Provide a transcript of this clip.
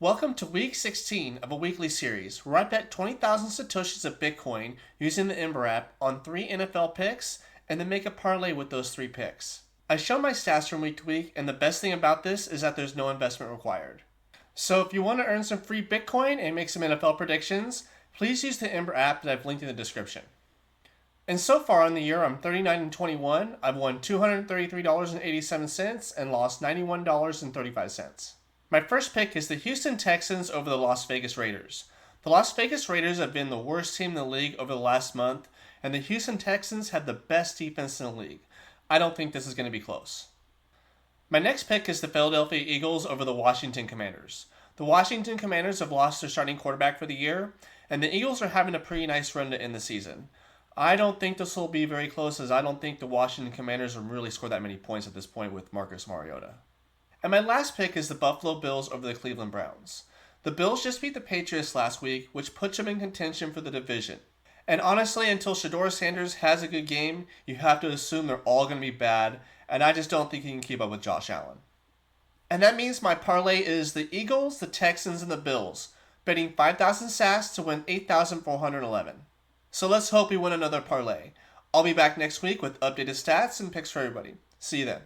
Welcome to week 16 of a weekly series where I bet 20,000 satoshis of Bitcoin using the Ember app on 3 NFL picks and then make a parlay with those 3 picks. I show my stats from week to week, and the best thing about this is that there's no investment required. So if you want to earn some free Bitcoin and make some NFL predictions, please use the Ember app that I've linked in the description. And so far on the year, I'm 39-21. I've won $233.87 and lost $91.35. My first pick is the Houston Texans over the Las Vegas Raiders. The Las Vegas Raiders have been the worst team in the league over the last month, and the Houston Texans have the best defense in the league. I don't think this is going to be close. My next pick is the Philadelphia Eagles over the Washington Commanders. The Washington Commanders have lost their starting quarterback for the year, and the Eagles are having a pretty nice run to end the season. I don't think this will be very close, as I don't think the Washington Commanders will really score that many points at this point with Marcus Mariota. And my last pick is the Buffalo Bills over the Cleveland Browns. The Bills just beat the Patriots last week, which puts them in contention for the division. And honestly, until Shedeur Sanders has a good game, you have to assume they're all going to be bad, and I just don't think he can keep up with Josh Allen. And that means my parlay is the Eagles, the Texans, and the Bills, betting 5,000 sats to win 8,411. So let's hope we win another parlay. I'll be back next week with updated stats and picks for everybody. See you then.